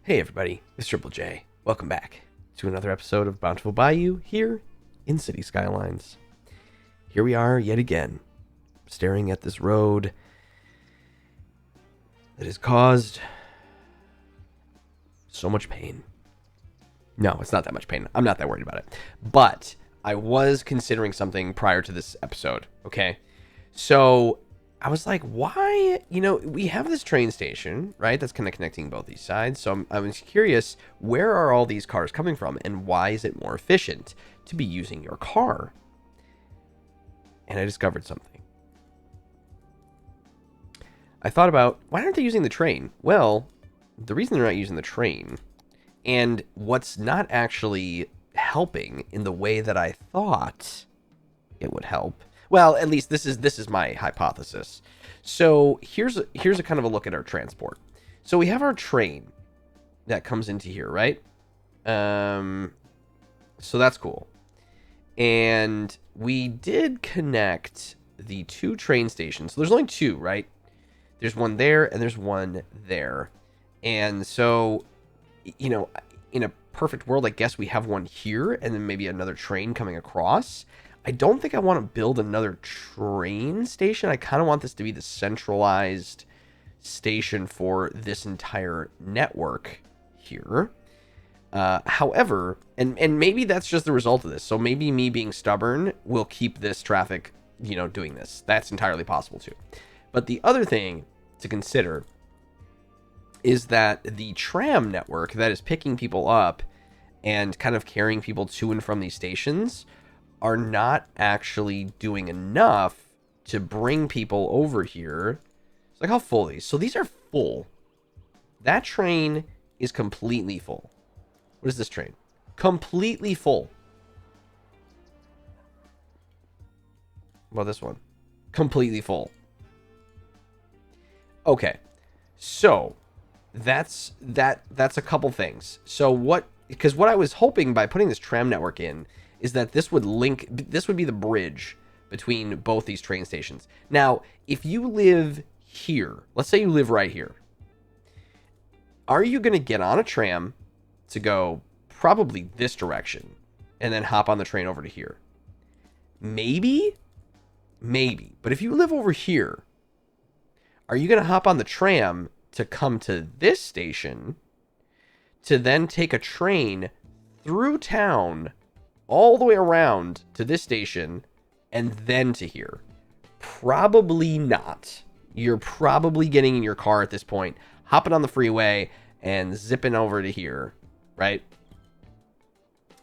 Hey everybody, it's Triple J. Welcome back to another episode of Bountiful Bayou here in City Skylines. Here we are yet again, staring at this road that has caused so much pain. No, it's not that much pain. I'm not that worried about it. But I was considering something prior to this episode, okay? So I was like, why? We have this train station, right? That's kind of connecting both these sides. So I was curious, where are all these cars coming from? And why is it more efficient to be using your car? And I discovered something. I thought about, why aren't they using the train? Well, the reason they're not using the train, and what's not actually helping in the way that I thought it would help. Well, at least this is my hypothesis. So here's a kind of a look at our transport. So we have our train that comes into here, right? So that's cool. And we did connect the two train stations. So there's only two, right? There's one there and there's one there. And so, in a perfect world, I guess we have one here and then maybe another train coming across. I don't think I want to build another train station. I kind of want this to be the centralized station for this entire network here. However, and maybe that's just the result of this. So maybe me being stubborn will keep this traffic, doing this. That's entirely possible too. But the other thing to consider is that the tram network that is picking people up and kind of carrying people to and from these stations are not actually doing enough to bring people over here. It's like, how full are these? So these are full. That train is completely full. What is this train? Completely full. Well, this one. Completely full. Okay. So that's a couple things. So because what I was hoping by putting this tram network in is that this would be the bridge between both these train stations. Now, if you live here, let's say you live right here, are you going to get on a tram to go probably this direction and then hop on the train over to here? Maybe. But if you live over here, are you going to hop on the tram to come to this station to then take a train through town all the way around to this station and then to here? Probably not. You're probably getting in your car at this point, hopping on the freeway and zipping over to here, right?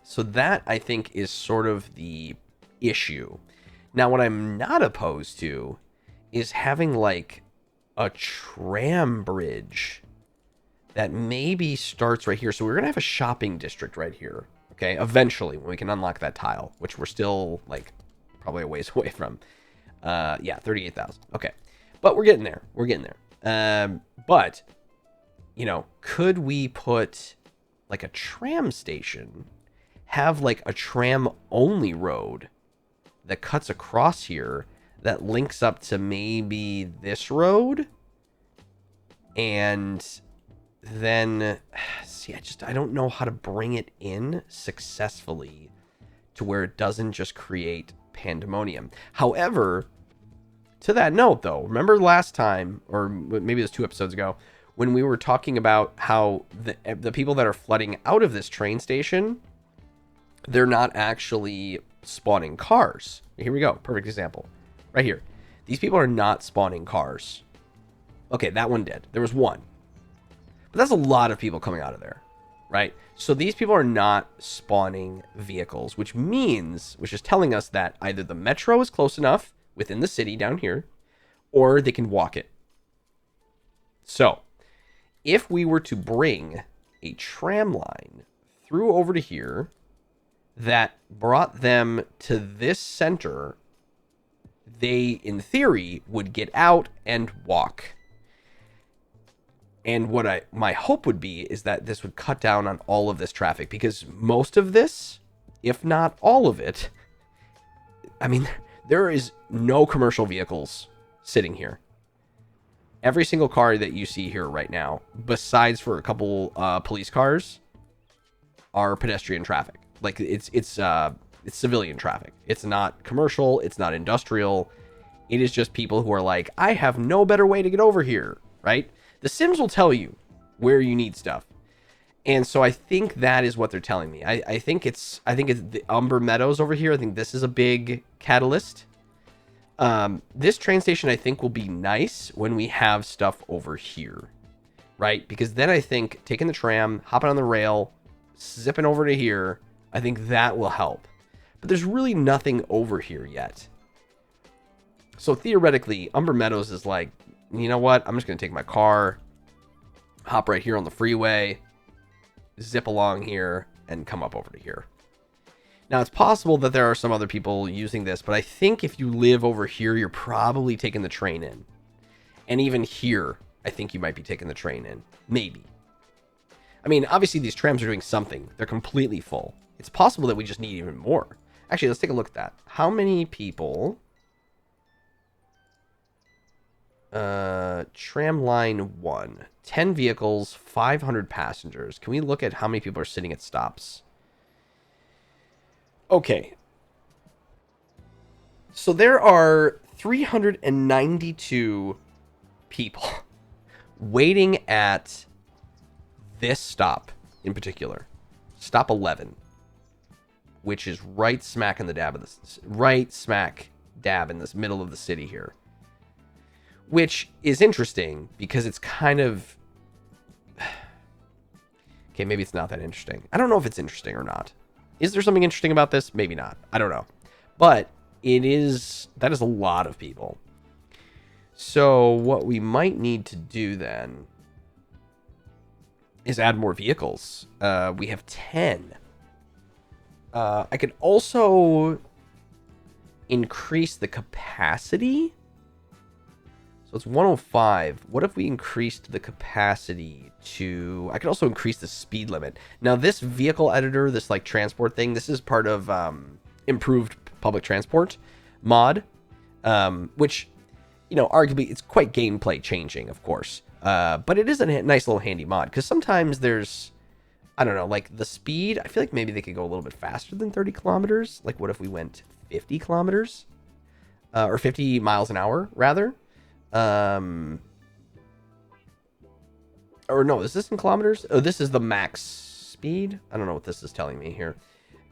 So that, I think, is sort of the issue. Now, what I'm not opposed to is having like a tram bridge that maybe starts right here. So we're going to have a shopping district right here. Okay, eventually when we can unlock that tile, which we're still like probably a ways away from. 38,000. Okay, but we're getting there. But could we put like a tram station, have like a tram only road that cuts across here that links up to maybe this road, and then I don't know how to bring it in successfully to where it doesn't just create pandemonium. However, to that note though, remember last time, or maybe it was 2 episodes ago, when we were talking about how the people that are flooding out of this train station, they're not actually spawning cars. Here we go. Perfect example. Right here. These people are not spawning cars. Okay, that one did. There was one. But that's a lot of people coming out of there, right? So these people are not spawning vehicles, which is telling us that either the metro is close enough within the city down here, or they can walk it. So if we were to bring a tram line through over to here that brought them to this center, they, in theory, would get out and walk. And what my hope would be is that this would cut down on all of this traffic, because most of this, if not all of it, I mean, there is no commercial vehicles sitting here. Every single car that you see here right now, besides for a couple police cars, are pedestrian traffic. Like it's civilian traffic. It's not commercial. It's not industrial. It is just people who are like, I have no better way to get over here, right? The Sims will tell you where you need stuff. And so I think that is what they're telling me. I think it's the Umber Meadows over here. I think this is a big catalyst. This train station, I think, will be nice when we have stuff over here, right? Because then I think taking the tram, hopping on the rail, zipping over to here, I think that will help. But there's really nothing over here yet. So theoretically, Umber Meadows is like, you know what? I'm just going to take my car, hop right here on the freeway, zip along here, and come up over to here. Now, it's possible that there are some other people using this, but I think if you live over here, you're probably taking the train in. And even here, I think you might be taking the train in. Maybe. I mean, obviously, these trams are doing something. They're completely full. It's possible that we just need even more. Actually, let's take a look at that. How many people... tram line 1. 10 vehicles, 500 passengers. Can we look at how many people are sitting at stops? Okay. So there are 392 people waiting at this stop in particular. Stop 11. Which is right smack in the dab of this, right smack dab in this middle of the city here. Which is interesting because it's kind of... Okay, maybe it's not that interesting. I don't know if it's interesting or not. Is there something interesting about this? Maybe not. I don't know. But that is a lot of people. So what we might need to do then is add more vehicles. We have 10. I could also increase the capacity. So it's 105. What if we increased the capacity to... I could also increase the speed limit. Now, this vehicle editor, this like transport thing, this is part of improved public transport mod, which, you know, arguably it's quite gameplay changing, of course. But it is a nice little handy mod because sometimes there's, I don't know, like the speed. I feel like maybe they could go a little bit faster than 30 kilometers. Like what if we went 50 kilometers or 50 miles an hour rather? Or no, is this in kilometers? Oh, this is the max speed. I don't know what this is telling me here.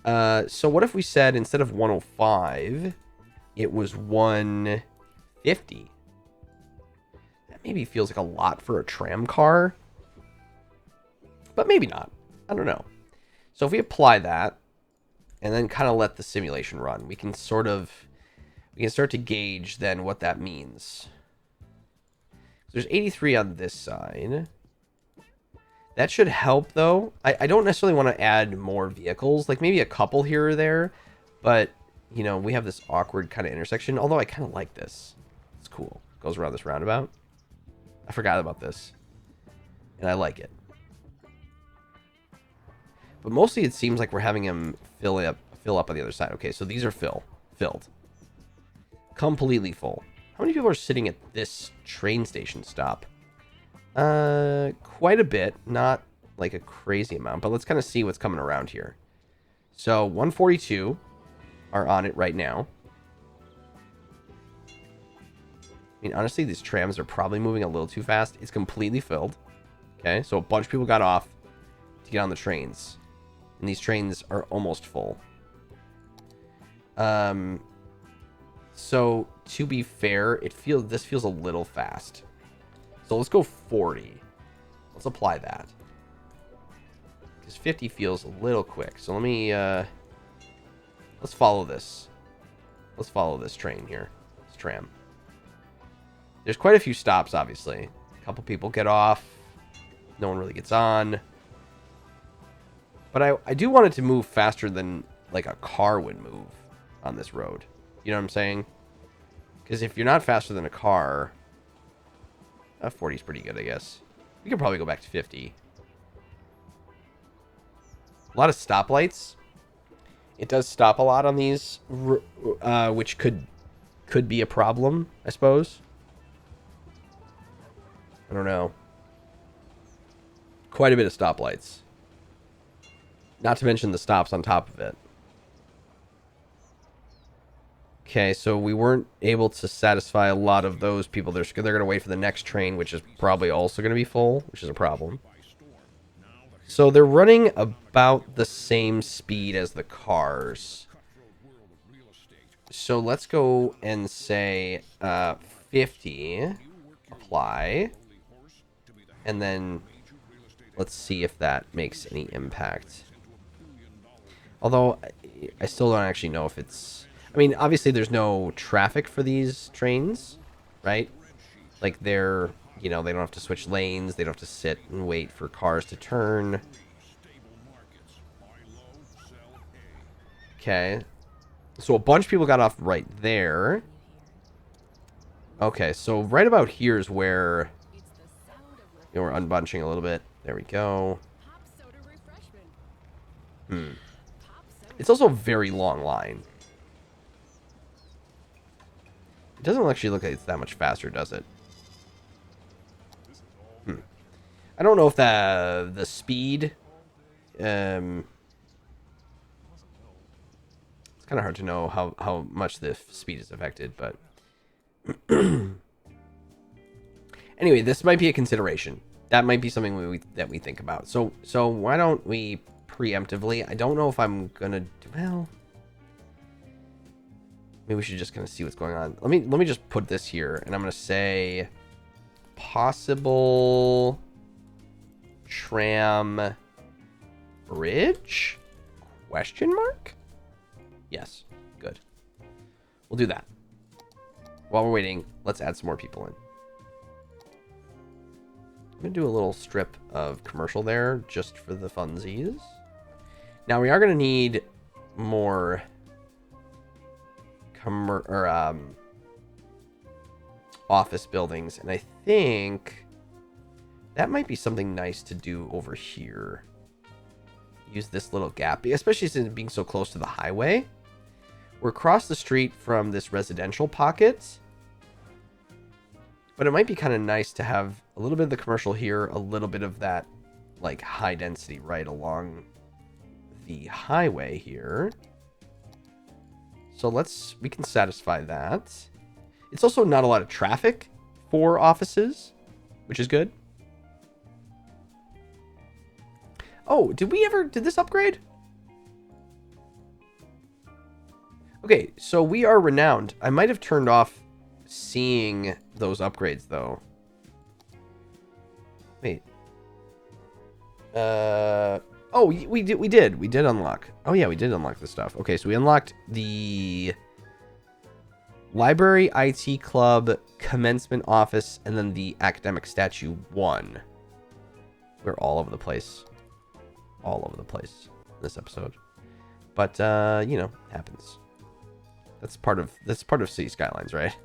So what if we said instead of 105, it was 150? That maybe feels like a lot for a tram car, but maybe not. I don't know. So if we apply that and then kind of let the simulation run, we can start to gauge then what that means. There's 83 on this side. That should help, though. I don't necessarily want to add more vehicles. Like, maybe a couple here or there. But, you know, we have this awkward kind of intersection. Although, I kind of like this. It's cool. Goes around this roundabout. I forgot about this. And I like it. But mostly it seems like we're having him fill up on the other side. Okay, so these are filled. Completely full. How many people are sitting at this train station stop? Quite a bit. Not like a crazy amount, but let's kind of see what's coming around here. So 142 are on it right now. I mean, honestly, these trams are probably moving a little too fast. It's completely filled. Okay, so a bunch of people got off to get on the trains. And these trains are almost full. So, to be fair, this feels a little fast. So let's go 40. Let's apply that. Because 50 feels a little quick. So let me, let's follow this. Let's follow this train here. This tram. There's quite a few stops, obviously. A couple people get off. No one really gets on. But I do want it to move faster than, like, a car would move on this road. You know what I'm saying? Because if you're not faster than a car, 40 is pretty good, I guess. We could probably go back to 50. A lot of stoplights. It does stop a lot on these, which could be a problem, I suppose. don't know. Quite a bit of stoplights. Not to mention the stops on top of it. Okay, so we weren't able to satisfy a lot of those people. They're going to wait for the next train, which is probably also going to be full, which is a problem. So they're running about the same speed as the cars. So let's go and say 50. Apply. And then let's see if that makes any impact. Although I still don't actually know if it's... I mean, obviously there's no traffic for these trains, right? Like they're, you know, they don't have to switch lanes. They don't have to sit and wait for cars to turn. Okay. So a bunch of people got off right there. Okay, so right about here is where... You know, we're unbunching a little bit. There we go. It's also a very long line. It doesn't actually look like it's that much faster, does it? I don't know if the speed... it's kind of hard to know how much the speed is affected, but... Anyway, this might be a consideration. That might be something that we think about. So why don't we preemptively... I don't know if I'm gonna... Well... Maybe we should just kind of see what's going on. Let me just put this here, and I'm gonna say... Possible... Tram... Bridge? Question mark? Yes. Good. We'll do that. While we're waiting, let's add some more people in. I'm going to do a little strip of commercial there just for the funsies. Now, we are going to need more office buildings. And I think that might be something nice to do over here. Use this little gap, especially since being so close to the highway. We're across the street from this residential pocket. But it might be kind of nice to have a little bit of the commercial here, a little bit of that, like, high density right along the highway here. So we can satisfy that. It's also not a lot of traffic for offices, which is good. Oh, did this upgrade? Okay, so we are renowned. I might have turned off seeing those upgrades, though. Wait. Oh, we did unlock. Oh, yeah, we did unlock this stuff. Okay, so we unlocked the Library IT Club, Commencement Office, and then the Academic Statue 1. We're all over the place. All over the place in this episode. But, you know, happens. That's part of City Skylines, right?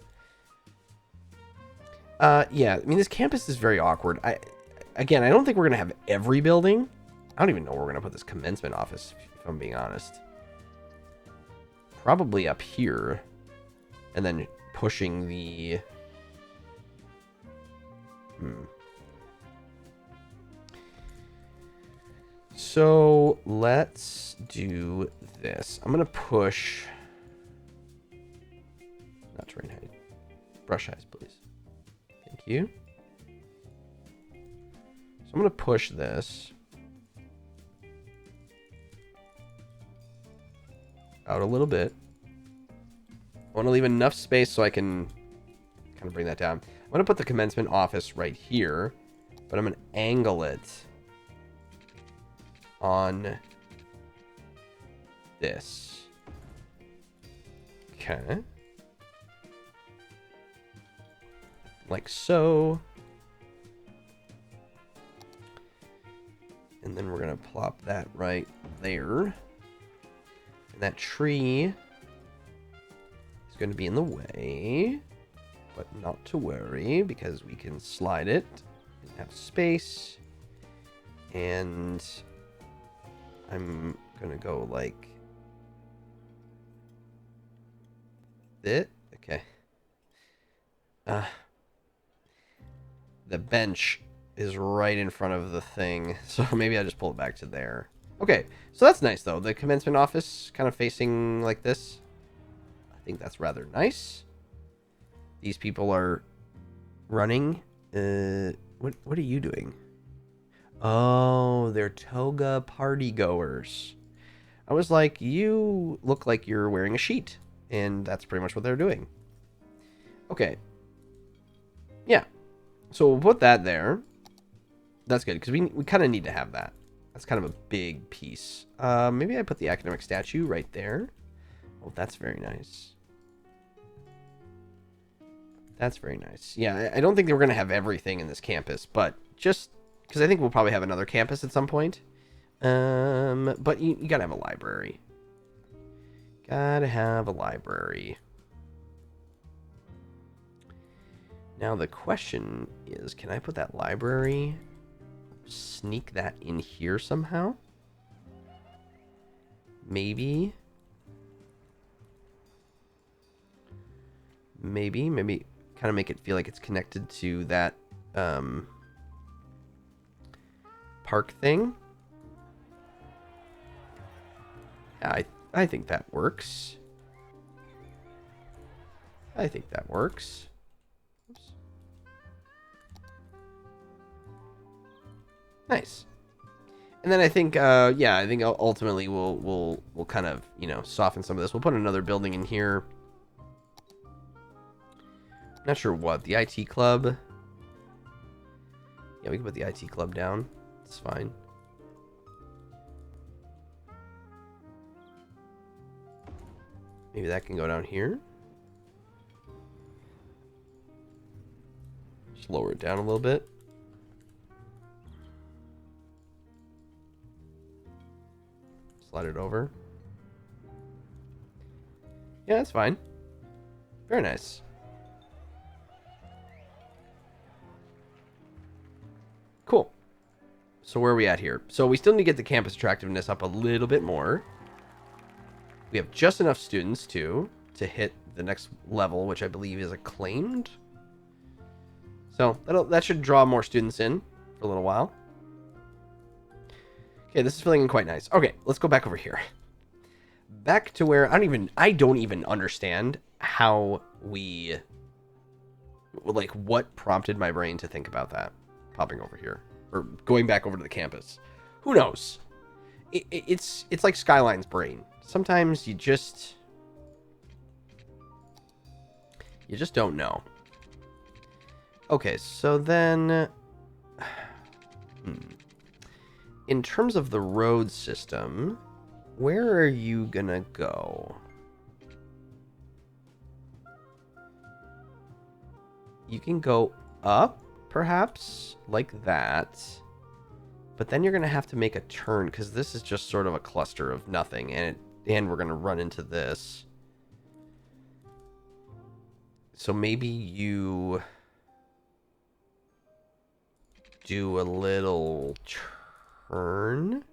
Yeah, I mean, this campus is very awkward. Again, I don't think we're going to have every building. I don't even know where we're going to put this commencement office, if I'm being honest. Probably up here. And then pushing the... So, let's do this. I'm going to push... Not terrain height. Brush height, please. Thank you. So I'm going to push this out a little bit. I want to leave enough space so I can kind of bring that down. I'm going to put the commencement office right here, but I'm going to angle it on this. Okay. Like so. And then we're going to plop that right there. And that tree is going to be in the way. But not to worry, because we can slide it and have space. And I'm going to go like this. Okay. The bench is right in front of the thing, so maybe I just pull it back to there. Okay, so that's nice, though. The commencement office kind of facing like this. I think that's rather nice. These people are running. What are you doing? Oh, they're toga party goers. I was like, you look like you're wearing a sheet, and that's pretty much what they're doing. Okay. Yeah. So we'll put that there. That's good, because we kind of need to have that. That's kind of a big piece. Maybe I put the academic statue right there. Oh, that's very nice. That's very nice. Yeah, I don't think they were going to have everything in this campus, but just because I think we'll probably have another campus at some point. But you got to have a library. Gotta have a library. Now the question is, can I put that library, sneak that in here somehow? Maybe kind of make it feel like it's connected to that park thing. Yeah, I think that works. I think that works. Oops. Nice. And then I think, yeah, I think ultimately we'll kind of, you know, soften some of this. We'll put another building in here. Not sure what. The IT club. Yeah, we can put the IT club down. It's fine. Maybe that can go down here. Just lower it down a little bit. Slide it over. Yeah, that's fine. Very nice. Cool. So where are we at here? So we still need to get the campus attractiveness up a little bit more. We have just enough students, too, to hit the next level, which I believe is acclaimed. So that should draw more students in for a little while. Okay, this is filling in quite nice. Okay, let's go back over here. Back to where I don't even understand how we, like, what prompted my brain to think about that. Popping over here. Or going back over to the campus. Who knows? It's like Skylines brain. Sometimes you just don't know. Okay, so then in terms of the road system, where are you gonna go? You can go up, perhaps, like that. But then you're gonna have to make a turn, because this is just sort of a cluster of nothing, and we're gonna run into this. So maybe you do a little turn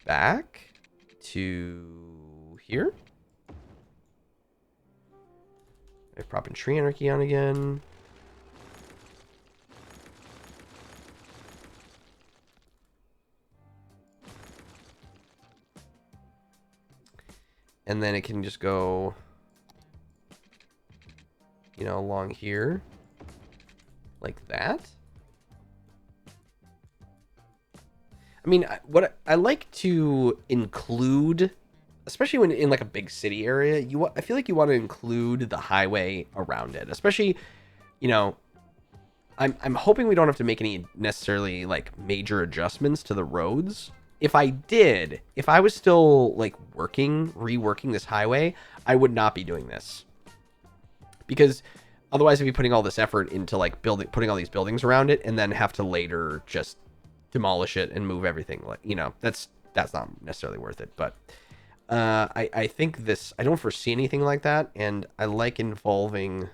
back to here. I'm propping tree anarchy on again. And then it can just go, you know, along here. Like that. I mean, what I like to include, especially when in like a big city area, I feel like you want to include the highway around it. Especially, you know, I'm hoping we don't have to make any necessarily like major adjustments to the roads. If I was still like reworking this highway, I would not be doing this. Because otherwise I'd be putting all this effort into like putting all these buildings around it and then have to later just demolish it and move everything. Like, you know, that's not necessarily worth it. But I think I don't foresee anything like that, and I like involving,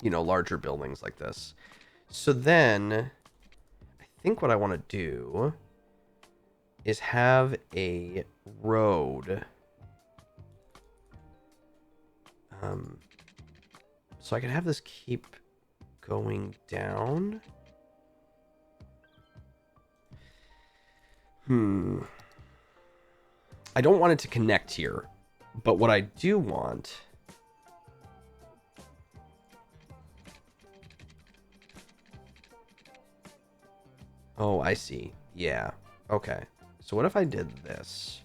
you know, larger buildings like this. So then I think what I want to do is have a road. So I can have this keep going down. I don't want it to connect here, but what I do want... Oh, I see. Yeah. Okay. So what if I did this?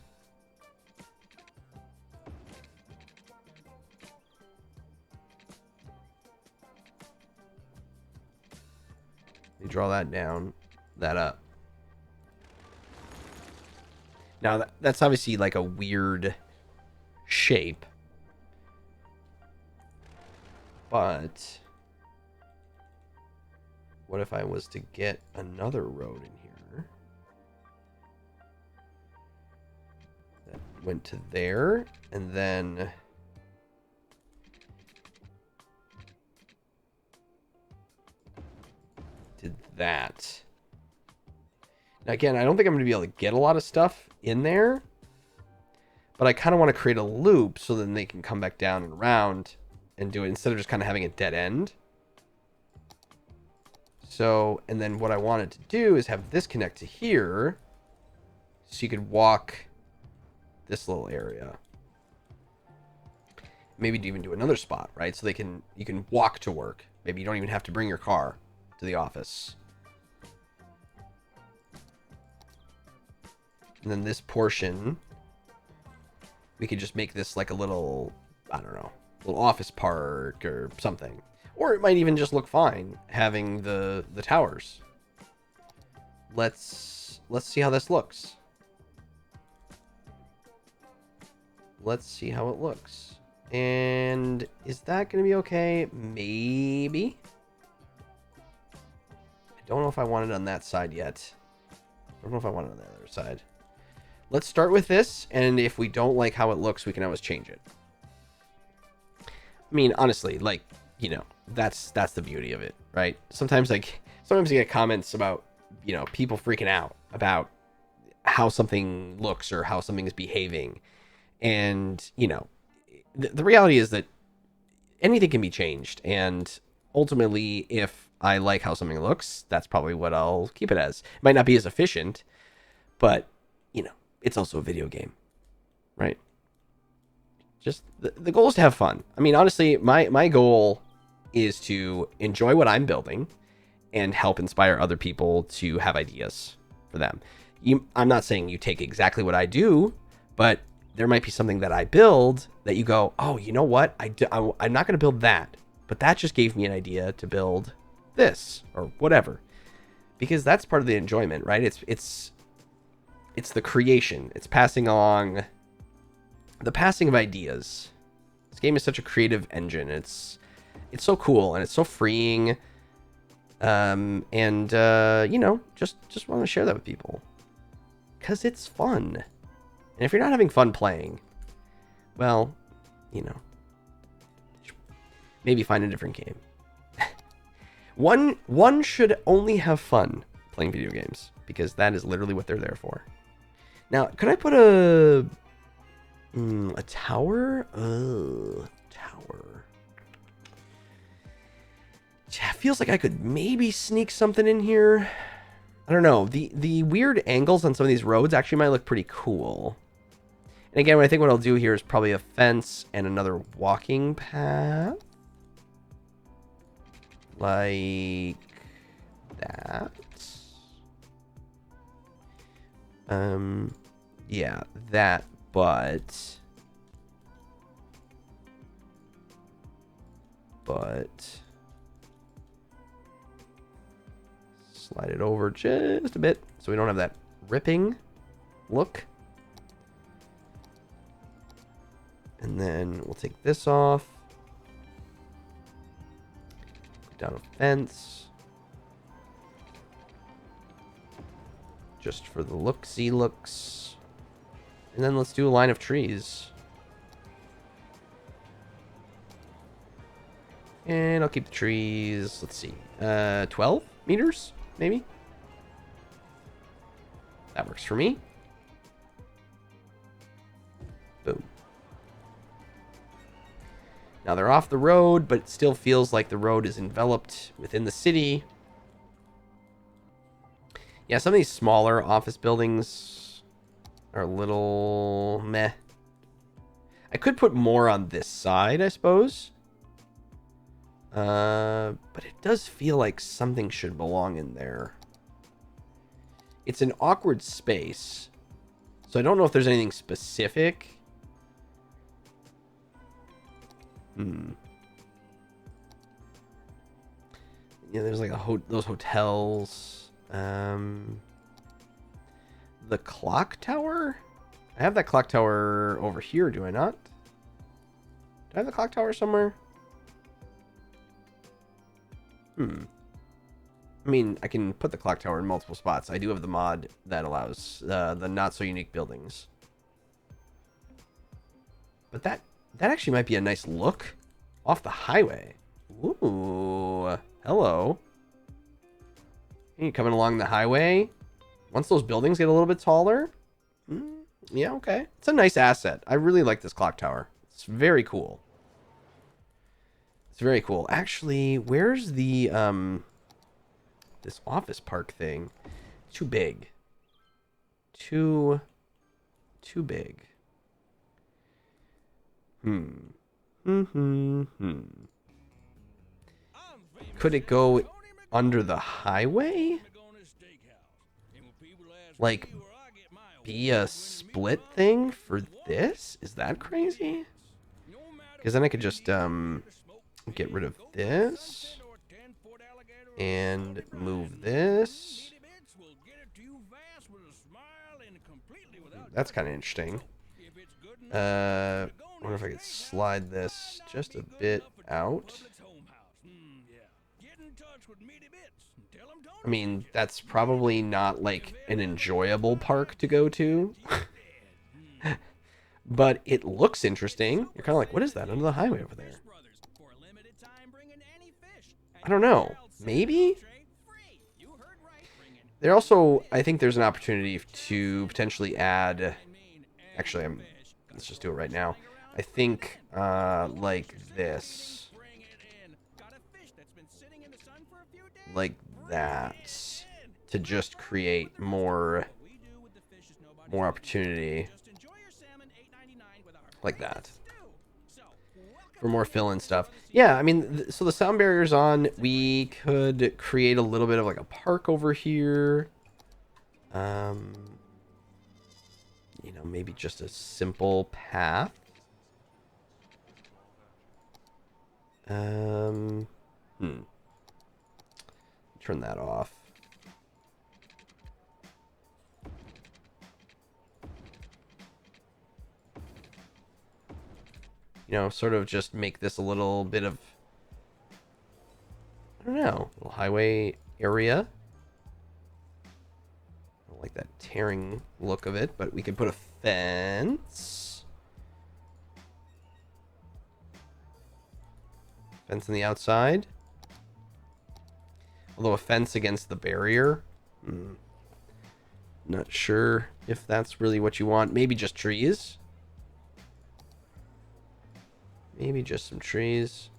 You draw that down, that up. Now, that's obviously like a weird shape. But what if I was to get another road in here that went to there and then did that? Now, again, I don't think I'm going to be able to get a lot of stuff in there, but I kind of want to create a loop so then they can come back down and around and do it instead of just kind of having a dead end. So, and then what I wanted to do is have this connect to here so you could walk this little area. Maybe even do another spot, right? So you can walk to work. Maybe you don't even have to bring your car to the office. And then this portion, we could just make this like a little, I don't know, little office park or something. Or it might even just look fine having the towers. Let's see how this looks. Let's see how it looks. And is that going to be okay? Maybe. I don't know if I want it on that side yet. I don't know if I want it on the other side. Let's start with this, and if we don't like how it looks, we can always change it. I mean, honestly, like, you know, that's the beauty of it, right? Sometimes you get comments about, you know, people freaking out about how something looks or how something is behaving. And, you know, the reality is that anything can be changed. And ultimately, if I like how something looks, that's probably what I'll keep it as. It might not be as efficient, but, you know, it's also a video game, right? Just the goal is to have fun. I mean, honestly, my goal is to enjoy what I'm building and help inspire other people to have ideas for them. I'm not saying you take exactly what I do, but there might be something that I build that you go, oh, you know what? I'm not going to build that, but that just gave me an idea to build this or whatever, because that's part of the enjoyment, right? It's the creation. It's passing along the passing of ideas. This game is such a creative engine. It's so cool and it's so freeing. You know, just want to share that with people because it's fun. And if you're not having fun playing, well, you know, maybe find a different game. One should only have fun playing video games because that is literally what they're there for. Now, could I put a tower? Tower. Feels like I could maybe sneak something in here. I don't know. The weird angles on some of these roads actually might look pretty cool. And again, I think what I'll do here is probably a fence and another walking path. Like that. Yeah, that, but slide it over just a bit so we don't have that ripping look. And then we'll take this off. Put down a fence. Just for the look-see looks. And then let's do a line of trees. And I'll keep the trees, let's see, 12 meters, maybe? That works for me. Boom. Now they're off the road, but it still feels like the road is enveloped within the city. Yeah, some of these smaller office buildings are a little meh. I could put more on this side, I suppose. But it does feel like something should belong in there. It's an awkward space. So I don't know if there's anything specific. Yeah, there's like those hotels. The clock tower? I have that clock tower over here, do I not? Do I have the clock tower somewhere? I mean, I can put the clock tower in multiple spots. I do have the mod that allows the not so unique buildings. But that actually might be a nice look off the highway. Ooh, hello. You coming along the highway? Once those buildings get a little bit taller, yeah, okay. It's a nice asset. I really like this clock tower. It's very cool. It's very cool. Actually, where's the this office park thing? Too big. Too big. Could it go under the highway? Like, be a split thing for this? Is that crazy? Because then I could just get rid of this and move this. That's kind of interesting. I wonder if I could slide this just a bit out. I mean, that's probably not like an enjoyable park to go to. But it looks interesting. You're kind of like, what is that under the highway over there? I don't know. Maybe? There also, I think there's an opportunity to potentially add... Actually, let's just do it right now. I think, like this. Like that. To just create more opportunity. Like that. For more fill-in stuff. Yeah, I mean, so the sound barrier's on. We could create a little bit of like a park over here. You know, maybe just a simple path. Turn that off. You know, sort of just make this a little bit of, I don't know, a little highway area. I don't like that tearing look of it, but we could put a fence. Fence on the outside. Although a fence against the barrier. Not sure if that's really what you want. Maybe just trees. Maybe just some trees.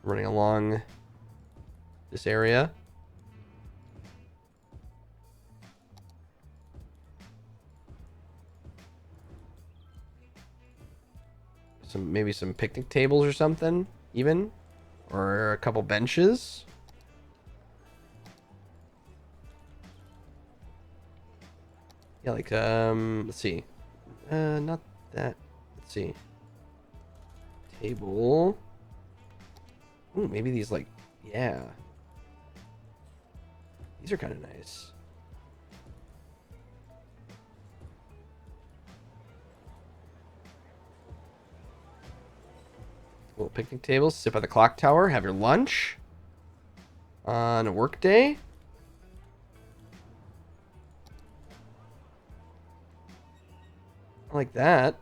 Running along this area. Maybe some picnic tables or something, even. Or a couple benches. Yeah, like, let's see. Not that. Let's see. Table. Ooh, maybe these, like, yeah. These are kind of nice. Little picnic tables. Sit by the clock tower. Have your lunch. On a work day. Like that.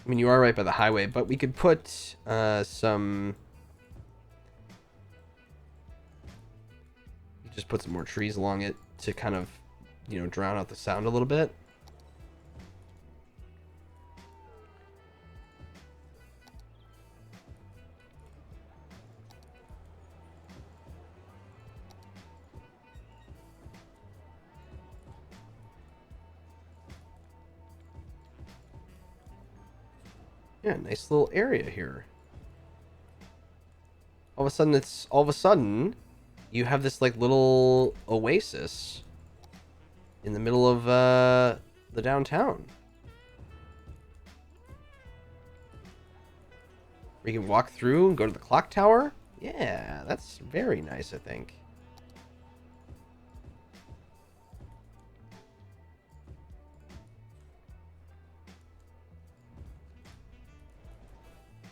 I mean, you are right by the highway, but we could put some Just put some more trees along it to kind of, you know, drown out the sound a little bit. Yeah, nice little area here. All of a sudden you have this like little oasis in the middle of the downtown. Where you can walk through and go to the clock tower. Yeah, that's very nice, I think.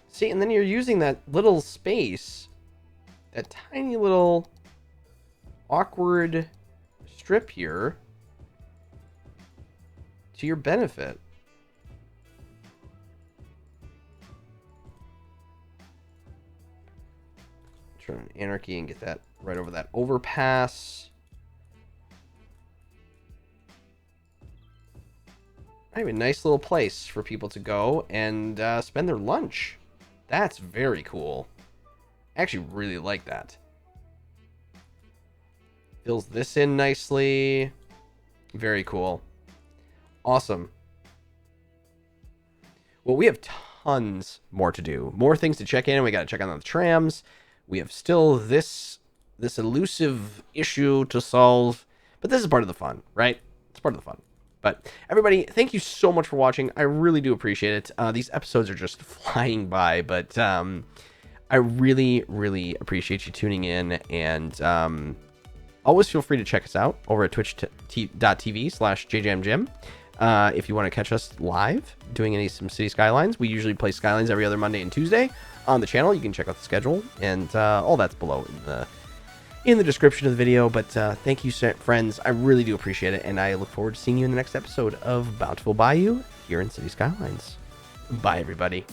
See, and then you're using that little space, that tiny little awkward strip here, to your benefit. Turn on anarchy and get that right over that overpass. I have a nice little place for people to go and spend their lunch. That's very cool. I actually really like that. Fills this in nicely. Very cool. Awesome. Well, we have tons more to do. More things to check in. We got to check on the trams. We have still this elusive issue to solve. But this is part of the fun, right? It's part of the fun. But everybody, thank you so much for watching. I really do appreciate it. These episodes are just flying by, but I really, really appreciate you tuning in. And always feel free to check us out over at twitch.tv/JJamJim. If you want to catch us live doing some City Skylines. We usually play Skylines every other Monday and Tuesday on the channel. You can check out the schedule, and all that's below in the description of the video. But thank you, friends. I really do appreciate it, and I look forward to seeing you in the next episode of Bountiful Bayou here in City Skylines. Bye, everybody.